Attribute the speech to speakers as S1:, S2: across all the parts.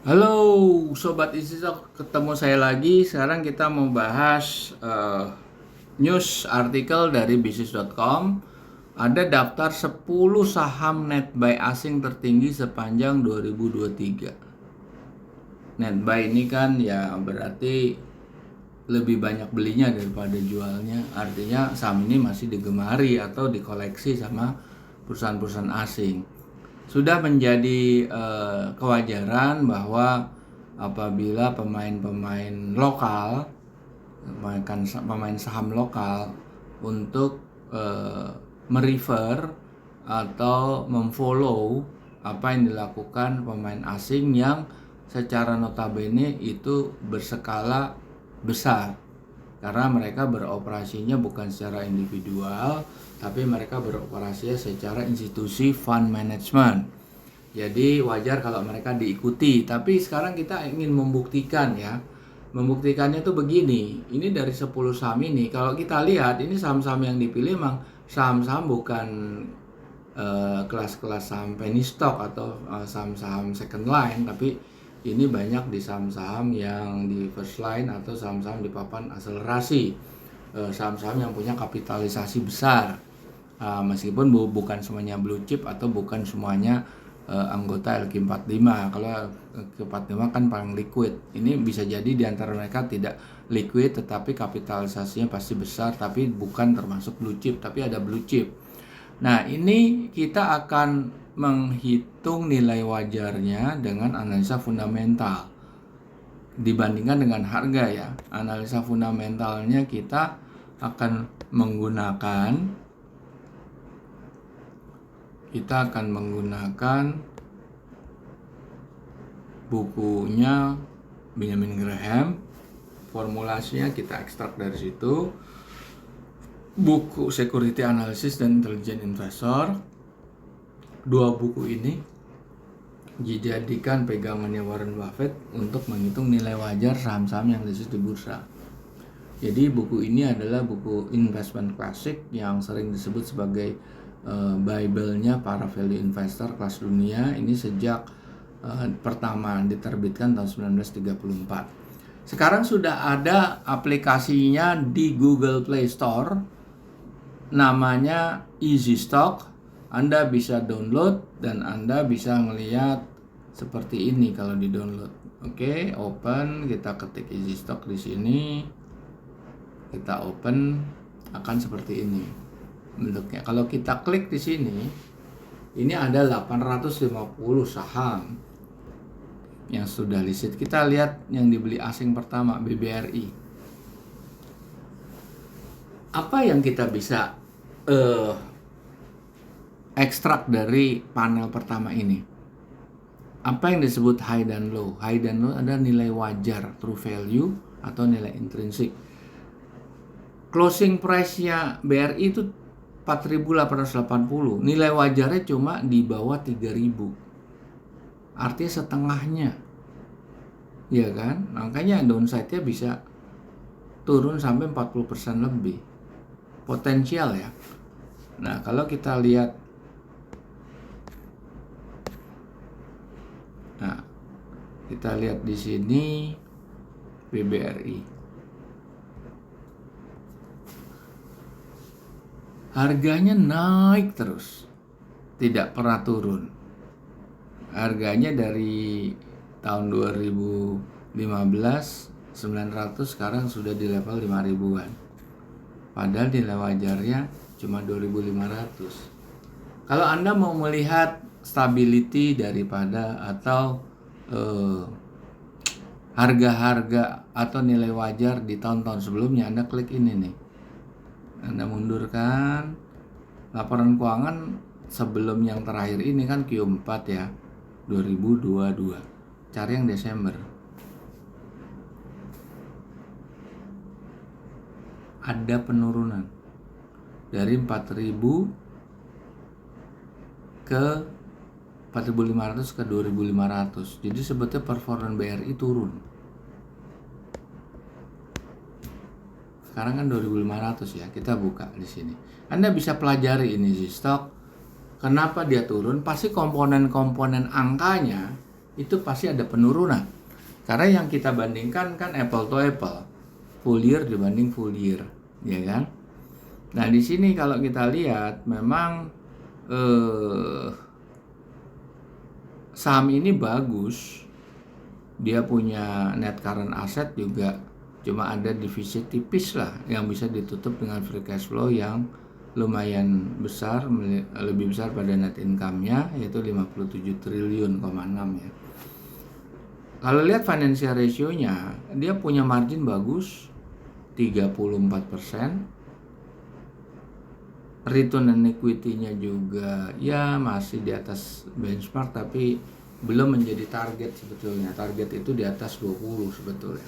S1: Halo Sobat Isisok, ketemu saya lagi. Sekarang kita mau bahas news artikel dari bisnis.com. Ada daftar 10 saham netbuy asing tertinggi sepanjang 2023. Netbuy ini kan ya berarti lebih banyak belinya daripada jualnya. Artinya saham ini masih digemari atau dikoleksi sama perusahaan-perusahaan asing. Sudah menjadi kewajaran bahwa apabila pemain-pemain lokal, pemain saham lokal untuk merefer atau memfollow apa yang dilakukan pemain asing yang secara notabene itu berskala besar, karena mereka beroperasinya bukan secara individual, tapi mereka beroperasinya secara institusi fund management. Jadi wajar kalau mereka diikuti. Tapi sekarang kita ingin membuktikan ya. Membuktikannya tuh begini. Ini dari 10 saham ini, kalau kita lihat ini saham-saham yang dipilih memang saham-saham bukan kelas-kelas saham penny stock atau saham-saham second line, tapi ini banyak di saham-saham yang di first line atau saham-saham di papan akselerasi, saham-saham yang punya kapitalisasi besar, meskipun bukan semuanya blue chip atau bukan semuanya anggota LQ45. Kalau LQ45 kan paling liquid, ini bisa jadi di antara mereka tidak liquid tetapi kapitalisasinya pasti besar, tapi bukan termasuk blue chip, tapi ada blue chip. Nah, ini kita akan menghitung nilai wajarnya dengan analisa fundamental dibandingkan dengan harga ya. Analisa fundamentalnya kita akan menggunakan bukunya Benjamin Graham. Formulasinya kita ekstrak dari situ. Buku Security Analysis dan Intelligent Investor. Dua buku ini dijadikan pegangannya Warren Buffett untuk menghitung nilai wajar saham-saham yang listed di bursa. Jadi buku ini adalah buku investment classic yang sering disebut sebagai Bible-nya para value investor kelas dunia. Ini sejak pertama diterbitkan tahun 1934. Sekarang sudah ada aplikasinya di Google Play Store, namanya Easy Stock. Anda bisa download dan Anda bisa melihat seperti ini kalau di download. Oke, open, kita ketik Easy Stock di sini. Kita open, akan seperti ini bentuknya. Kalau kita klik di sini, ini ada 850 saham yang sudah listed. Kita lihat yang dibeli asing pertama, BBRI. Apa yang kita bisa ekstrak dari panel pertama ini? Apa yang disebut high dan low? High dan low ada nilai wajar, true value, atau nilai intrinsik. Closing price-nya BRI itu 4.880. Nilai wajarnya cuma di bawah 3.000. Artinya setengahnya. Ya kan? Makanya downside-nya bisa turun sampai 40% lebih. Potensial ya. Nah, kalau kita lihat, di sini BBRI. Harganya naik terus, tidak pernah turun. Harganya dari tahun 2015 900, sekarang sudah di level 5.000-an. Padahal nilai wajarnya cuma 2.500. Kalau Anda mau melihat stability daripada atau harga-harga atau nilai wajar di tahun-tahun sebelumnya, Anda klik ini nih. Anda mundurkan laporan keuangan sebelum yang terakhir ini kan Q4 ya, 2022. Cari yang Desember. Ada penurunan dari 4.000 ke 4.500 ke 2.500. Jadi sebetulnya performa BRI turun. Sekarang kan 2.500 ya. Kita buka di sini. Anda bisa pelajari ini sih stok. Kenapa dia turun? Pasti komponen-komponen angkanya itu pasti ada penurunan. Karena yang kita bandingkan kan apple to apple, full year dibanding full year, ya kan? Nah di sini kalau kita lihat memang saham ini bagus, dia punya net current asset juga cuma ada defisit tipis lah yang bisa ditutup dengan free cash flow yang lumayan besar, lebih besar pada net income-nya, yaitu 57 triliun,6 ya. Kalau lihat financial ratio-nya, dia punya margin bagus 34%. Return on equity-nya juga ya masih di atas benchmark, tapi belum menjadi target sebetulnya. Target itu di atas 20 sebetulnya.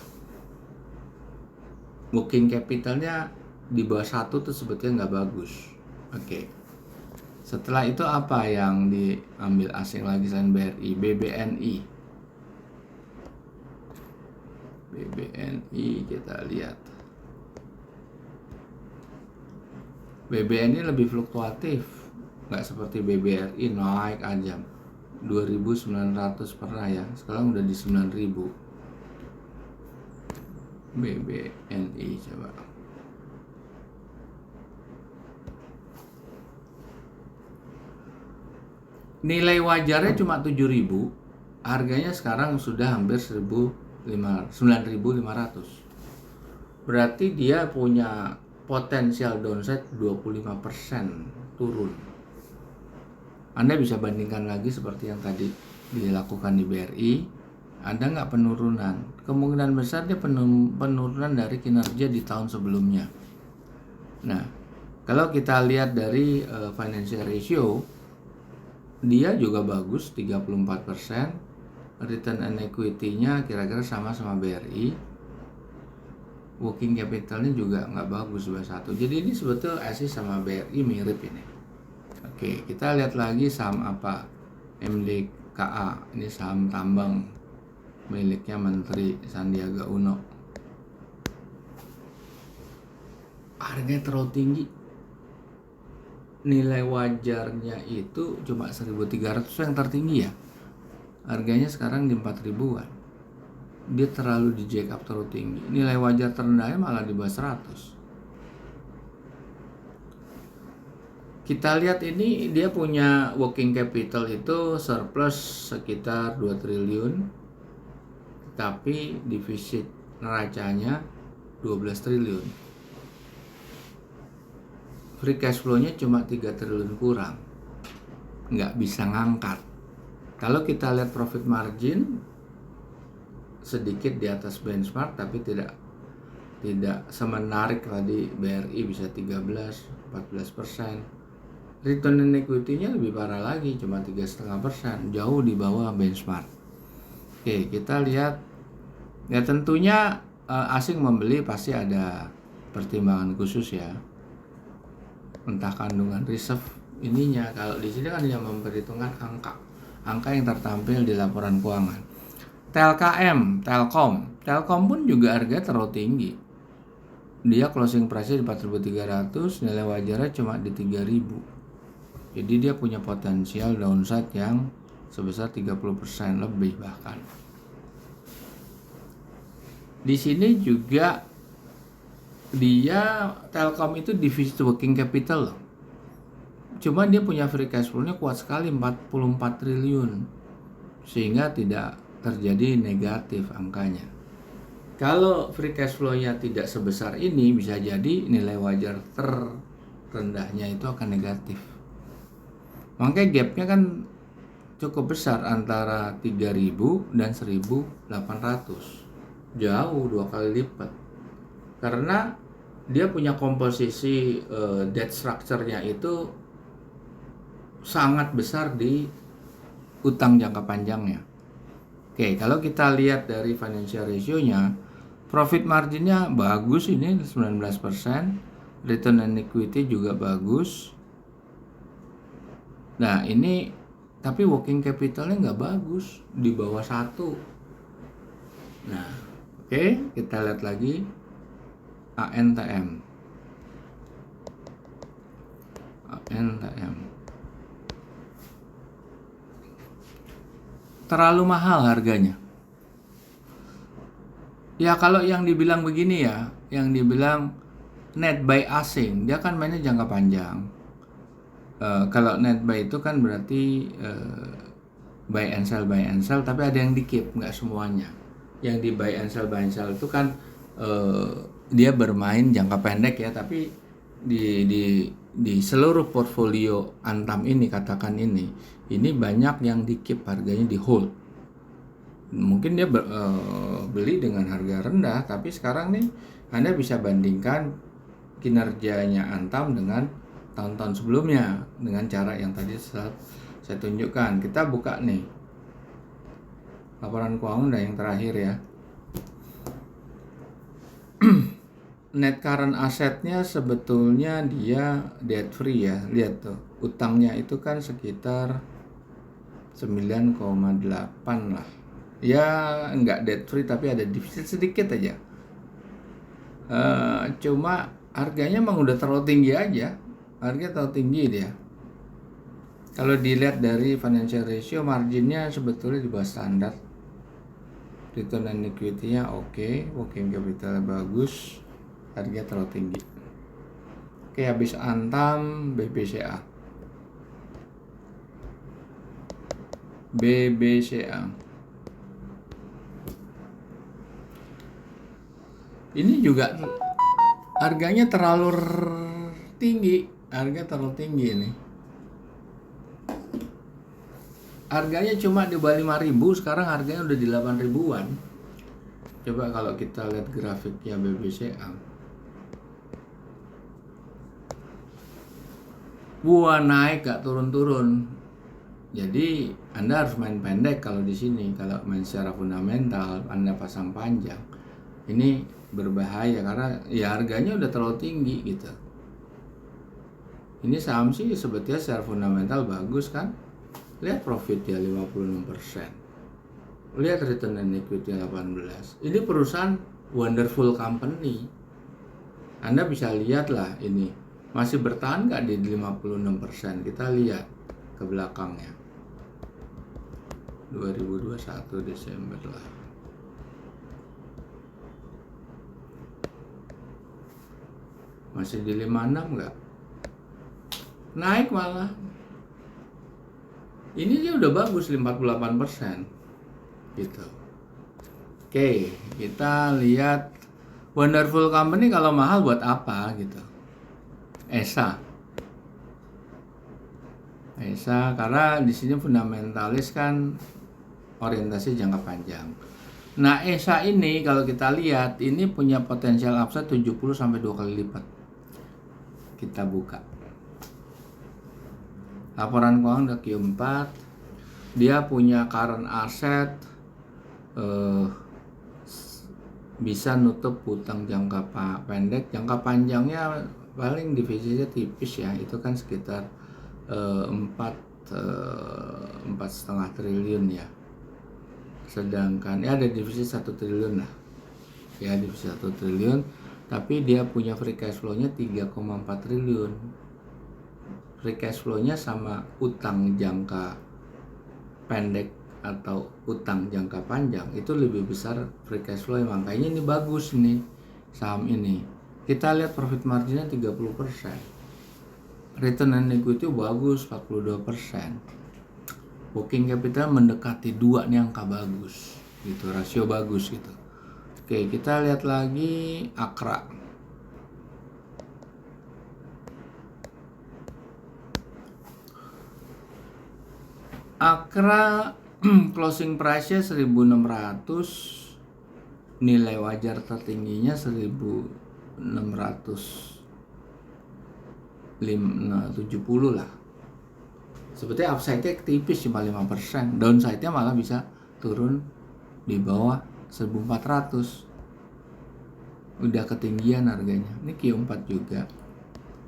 S1: Working capital-nya di bawah 1 tuh sebetulnya nggak bagus. Oke. Setelah itu apa yang diambil asing lagi selain BRI? BBNI kita lihat. BBNI lebih fluktuatif, nggak seperti BBRI naik aja 2.900 pernah ya, sekarang udah di 9.000. BBNI coba. Nilai wajarnya cuma 7.000, harganya sekarang sudah hampir 9.500. Berarti dia punya potensial downside 25% turun. Anda bisa bandingkan lagi seperti yang tadi dilakukan di BRI, ada nggak penurunan? Kemungkinan besar dia penurunan dari kinerja di tahun sebelumnya. Nah, kalau kita lihat dari financial ratio, dia juga bagus 34%, return on equity-nya kira-kira sama BRI, working capital-nya juga nggak bagus 21. Jadi ini sebetulnya ASI sama BRI mirip ini. Oke, kita lihat lagi saham apa? MDKA, ini saham tambang miliknya Menteri Sandiaga Uno. Harganya terlalu tinggi. Nilai wajarnya itu cuma 1.300 yang tertinggi ya. Harganya sekarang di 4.000-an. Dia terlalu di jack up terlalu tinggi. Nilai wajar terendahnya malah di bawah 100. Kita lihat ini dia punya working capital itu surplus sekitar 2 triliun. Tapi defisit neracanya 12 triliun. Free cash flow-nya cuma 3 triliun kurang. Nggak bisa ngangkat. Kalau kita lihat profit margin sedikit di atas benchmark, tapi tidak semenarik tadi BRI bisa 13-14%. Return on equity-nya lebih parah lagi, cuma 3,5%, jauh di bawah benchmark. Oke, kita lihat ya, tentunya asing membeli pasti ada pertimbangan khusus ya, entah kandungan reserve ininya. Kalau di sini kan yang memperhitungkan angka yang tertampil di laporan keuangan. Telkom pun juga harganya terlalu tinggi. Dia closing price-nya di 4.300, nilai wajarnya cuma di 3.000. Jadi dia punya potensial downside yang sebesar 30% lebih bahkan. Di sini juga dia Telkom itu defisit working capital loh. Cuma dia punya free cash flow-nya kuat sekali 44 triliun. Sehingga tidak terjadi negatif angkanya. Kalau free cash flow-nya tidak sebesar ini, bisa jadi nilai wajar terendahnya itu akan negatif. Makanya gap-nya kan cukup besar antara 3.000 dan 1.800. Jauh 2 kali lipat. Karena dia punya komposisi debt structure-nya itu sangat besar di utang jangka panjangnya. Oke, kalau kita lihat dari financial ratio-nya, profit margin-nya bagus ini 19%, return on equity juga bagus. Nah, ini tapi working capital-nya nggak bagus, di bawah 1. Nah, oke, kita lihat lagi ANTM. terlalu mahal harganya. Ya kalau yang dibilang begini ya, yang dibilang net buy asing, dia kan mainnya jangka panjang. Kalau net buy itu kan berarti buy and sell, tapi ada yang di keep, nggak semuanya. Yang di buy and sell itu kan dia bermain jangka pendek ya, tapi di seluruh portfolio Antam ini, katakan ini banyak yang di keep, harganya di hold. Mungkin dia beli dengan harga rendah, tapi sekarang nih Anda bisa bandingkan kinerjanya Antam dengan tahun-tahun sebelumnya dengan cara yang tadi saya tunjukkan. Kita buka nih laporan keuangan yang terakhir ya. Net current assetnya sebetulnya dia debt free ya. Lihat tuh, utangnya itu kan sekitar 9,8 lah. Ya enggak debt free tapi ada defisit sedikit aja. Cuma harganya emang udah terlalu tinggi aja. Harganya terlalu tinggi dia. Kalau dilihat dari financial ratio, marginnya sebetulnya di bawah standar. Return on equity-nya oke, working capital bagus, harga terlalu tinggi. Oke, habis Antam, BBCA. Ini juga harganya terlalu tinggi, ini. Harganya cuma di bawah 5.000, sekarang harganya udah di 8.000-an. Coba kalau kita lihat grafiknya BBCA. Wah, naik gak turun-turun. Jadi Anda harus main pendek kalau di sini. Kalau main secara fundamental, Anda pasang panjang. Ini berbahaya karena ya harganya udah terlalu tinggi gitu. Ini saham sih sebetulnya secara fundamental bagus kan. Lihat profitnya 56%. Lihat return on equity 18. Ini perusahaan wonderful company. Anda bisa lihat lah ini. Masih bertahan nggak di 56%? Kita lihat ke belakangnya. 2021 Desember lah. Masih di 56 nggak? Naik malah. Ini dia udah bagus 58% gitu. Oke, kita lihat wonderful company kalau mahal buat apa gitu. ESA karena di sini fundamentalis kan orientasi jangka panjang. Nah, ESA ini kalau kita lihat ini punya potensial upside 70 sampai 2 kali lipat. Kita buka. Laporan keuangan udah Q4. Dia punya current asset bisa nutup hutang jangka pendek. Jangka panjangnya paling defisitnya tipis ya. Itu kan sekitar 4,5 triliun ya. Sedangkan ya ada defisit 1 triliun lah. Ya defisit 1 triliun. Tapi dia punya free cash flow-nya 3,4 triliun. Free cash flow-nya sama utang jangka pendek atau utang jangka panjang itu lebih besar free cash flow, makanya ini bagus nih saham ini. Kita lihat profit marginnya 30%. Return on equity bagus 42%. Working capital mendekati 2 nih, angka bagus gitu, rasio bagus gitu. Oke, kita lihat lagi Akra. Akra closing price-nya 1.600, nilai wajar tertingginya 1.670 lah. Sebetulnya upside-nya tipis cuma 5%, downside-nya malah bisa turun di bawah 1.400. Udah ketinggian harganya. Ini Q4 juga.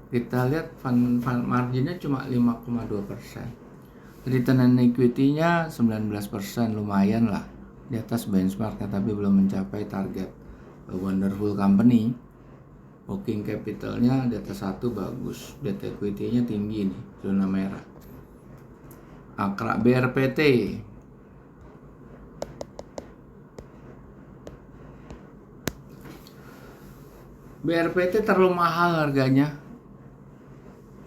S1: Kita lihat fund marginnya cuma 5,2%. Return on equity-nya 19%, lumayan lah di atas benchmark-nya, tapi belum mencapai target wonderful company. Working capital-nya di atas 1 bagus, debt equity-nya tinggi nih, zona merah. Akra BRPT BRPT terlalu mahal harganya.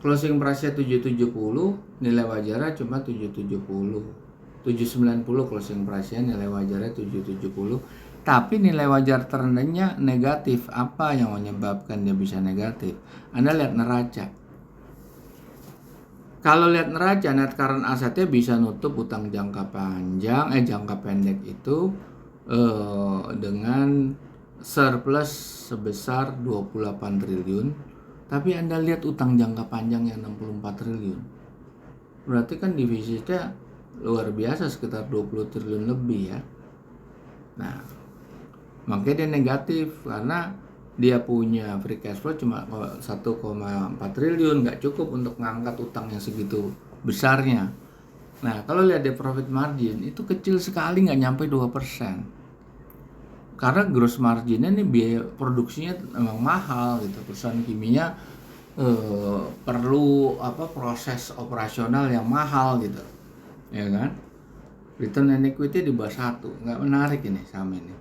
S1: Closing price-nya 770, nilai wajarnya cuma 770. 790 closing price-nya, nilai wajarnya 770. Tapi nilai wajar terendahnya negatif. Apa yang menyebabkan dia bisa negatif? Anda lihat neraca. Kalau lihat neraca, net current assetnya bisa nutup utang jangka pendek itu dengan surplus sebesar 28 triliun. Tapi Anda lihat utang jangka panjang yang 64 triliun. Berarti kan defisitnya luar biasa, sekitar 20 triliun lebih ya. Nah, makanya dia negatif karena dia punya free cash flow cuma 1,4 triliun, nggak cukup untuk mengangkat utang yang segitu besarnya. Nah, kalau lihat dia profit margin itu kecil sekali, nggak nyampe 2%. Karena gross marginnya nih, biaya produksinya memang mahal gitu. Perusahaan kimia perlu proses operasional yang mahal gitu, ya kan? Return on equity di bawah 1, nggak menarik ini saham ini.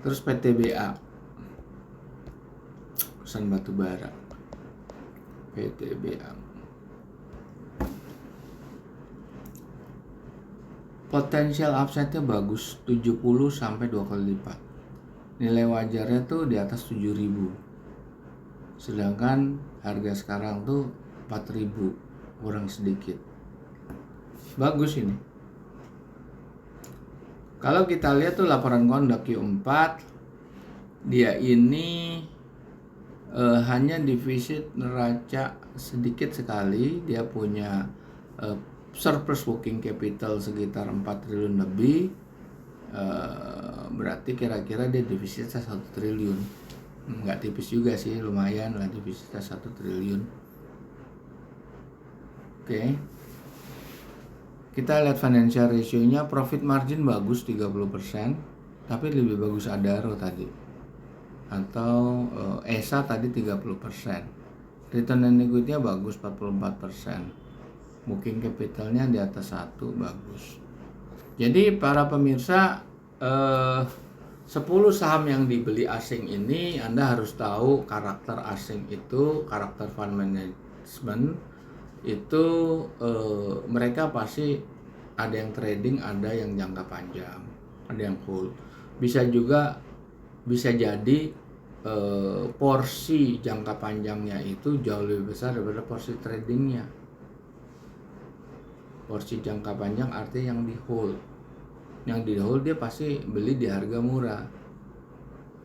S1: Terus PTBA, perusahaan batu bara, PTBA. Potensial upside-nya bagus, 70 sampai 2 kali lipat. Nilai wajarnya tuh di atas 7.000. Sedangkan harga sekarang tuh 4.000, kurang sedikit. Bagus ini. Kalau kita lihat tuh laporan keuangan Q4, dia ini hanya defisit neraca sedikit sekali. Dia punya surplus working capital sekitar 4 triliun lebih. Berarti kira-kira dia defisitnya 1 triliun. Nggak tipis juga sih, lumayan lah defisitnya 1 triliun. Oke. Kita lihat financial ratio-nya, profit margin bagus 30%, tapi lebih bagus Adaro tadi. Atau ESA tadi 30%. Return on equity-nya bagus 44%. Booking capitalnya di atas 1, bagus. Jadi para pemirsa, 10 saham yang dibeli asing ini Anda harus tahu karakter asing itu, karakter fund management itu, mereka pasti ada yang trading, ada yang jangka panjang, ada yang hold. Bisa jadi porsi jangka panjangnya itu jauh lebih besar daripada porsi tradingnya. Porsi jangka panjang artinya yang di hold. Yang di hold dia pasti beli di harga murah.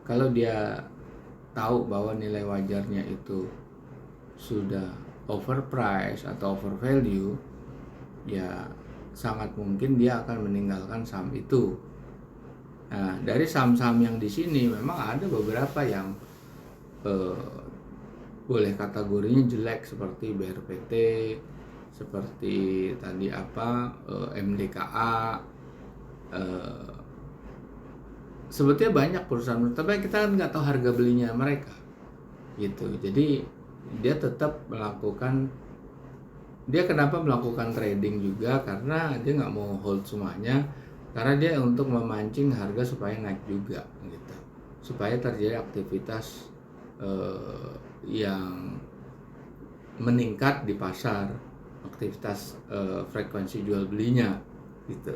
S1: Kalau dia tahu bahwa nilai wajarnya itu sudah overpriced atau overvalue, ya sangat mungkin dia akan meninggalkan saham itu. Nah, dari saham-saham yang di sini memang ada beberapa yang boleh kategorinya jelek, seperti BRPT, seperti tadi MDKA. Sebetulnya banyak perusahaan, tapi kita kan nggak tahu harga belinya mereka gitu. Jadi dia tetap kenapa melakukan trading juga, karena dia nggak mau hold semuanya, karena dia untuk memancing harga supaya naik juga gitu, supaya terjadi aktivitas yang meningkat di pasar, aktivitas frekuensi jual belinya gitu.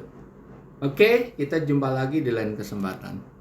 S1: Oke, kita jumpa lagi di lain kesempatan.